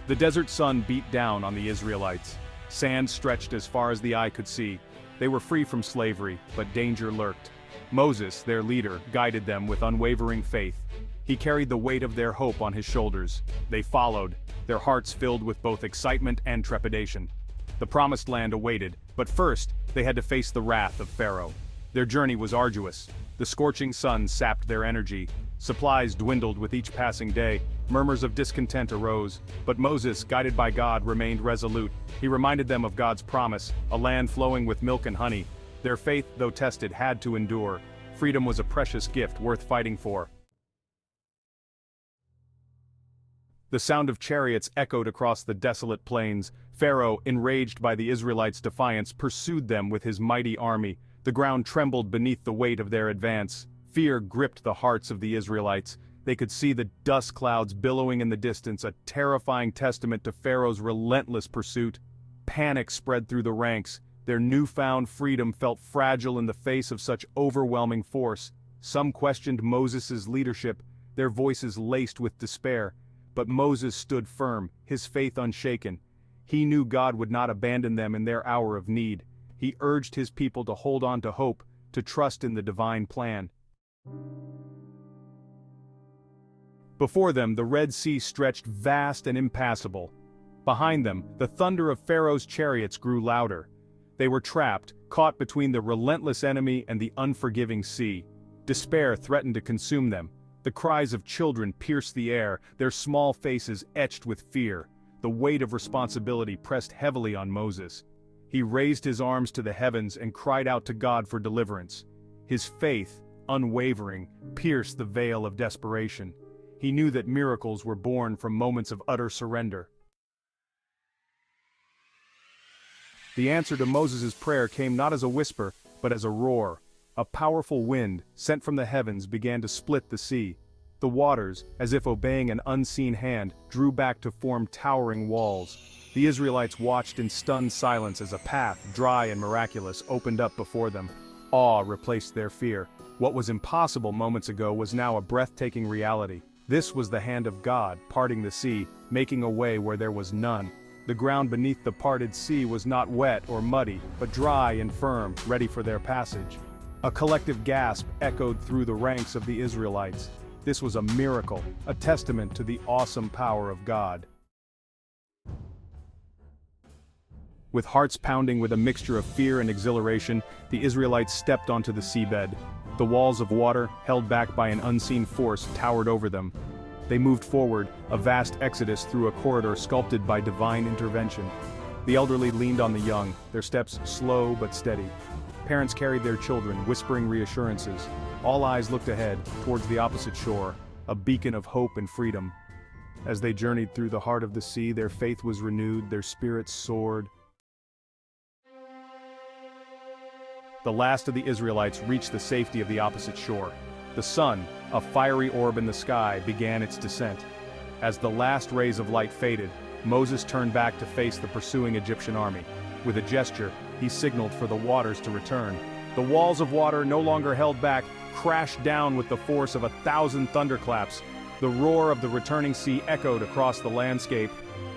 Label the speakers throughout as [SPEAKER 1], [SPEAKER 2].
[SPEAKER 1] The desert sun beat down on the Israelites. Sand stretched as far as the eye could see. They were free from slavery, but danger lurked. Moses, their leader, guided them with unwavering faith. He carried the weight of their hope on his shoulders. They followed, their hearts filled with both excitement and trepidation. The promised land awaited, but first, they had to face the wrath of Pharaoh. Their journey was arduous. The scorching sun sapped their energy. Supplies dwindled with each passing day. Murmurs of discontent arose, but Moses, guided by God, remained resolute. He reminded them of God's promise, a land flowing with milk and honey. Their faith, though tested, had to endure. Freedom was a precious gift worth fighting for. The sound of chariots echoed across the desolate plains. Pharaoh, enraged by the Israelites' defiance, pursued them with his mighty army. The ground trembled beneath the weight of their advance. Fear gripped the hearts of the Israelites. They could see the dust clouds billowing in the distance, a terrifying testament to Pharaoh's relentless pursuit. Panic spread through the ranks. Their newfound freedom felt fragile in the face of such overwhelming force. Some questioned Moses' leadership, their voices laced with despair. But Moses stood firm, his faith unshaken. He knew God would not abandon them in their hour of need. He urged his people to hold on to hope, to trust in the divine plan. Before them, the Red Sea stretched vast and impassable. Behind them, the thunder of Pharaoh's chariots grew louder. They were trapped, caught between the relentless enemy and the unforgiving sea. Despair threatened to consume them. The cries of children pierced the air, their small faces etched with fear. The weight of responsibility pressed heavily on Moses. He raised his arms to the heavens and cried out to God for deliverance. His faith, unwavering, pierced the veil of desperation. He knew that miracles were born from moments of utter surrender. The answer to Moses' prayer came not as a whisper, but as a roar. A powerful wind, sent from the heavens, began to split the sea. The waters, as if obeying an unseen hand, drew back to form towering walls. The Israelites watched in stunned silence as a path, dry and miraculous, opened up before them. Awe replaced their fear. What was impossible moments ago was now a breathtaking reality. This was the hand of God, parting the sea, making a way where there was none. The ground beneath the parted sea was not wet or muddy, but dry and firm, ready for their passage. A collective gasp echoed through the ranks of the Israelites. This was a miracle, a testament to the awesome power of God. With hearts pounding with a mixture of fear and exhilaration, the Israelites stepped onto the seabed. The walls of water, held back by an unseen force, towered over them. They moved forward, a vast exodus through a corridor sculpted by divine intervention. The elderly leaned on the young, their steps slow but steady. Parents carried their children, whispering reassurances. All eyes looked ahead, towards the opposite shore, a beacon of hope and freedom. As they journeyed through the heart of the sea, their faith was renewed, their spirits soared. The last of the Israelites reached the safety of the opposite shore. The sun, a fiery orb in the sky, began its descent. As the last rays of light faded, Moses turned back to face the pursuing Egyptian army. With a gesture, he signaled for the waters to return. The walls of water, no longer held back, crashed down with the force of 1,000 thunderclaps. The roar of the returning sea echoed across the landscape.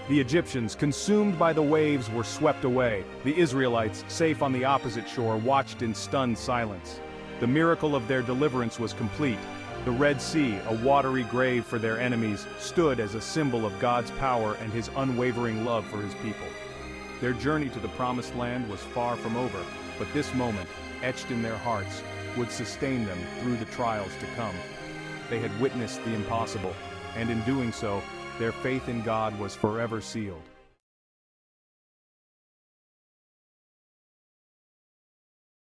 [SPEAKER 1] The Egyptians, consumed by the waves, were swept away. The Israelites, safe on the opposite shore, watched in stunned silence. The miracle of their deliverance was complete. The Red Sea, a watery grave for their enemies, stood as a symbol of God's power and his unwavering love for his people. Their journey to the Promised Land was far from over, but this moment, etched in their hearts, would sustain them through the trials to come. They had witnessed the impossible, and in doing so, their faith in God was forever sealed.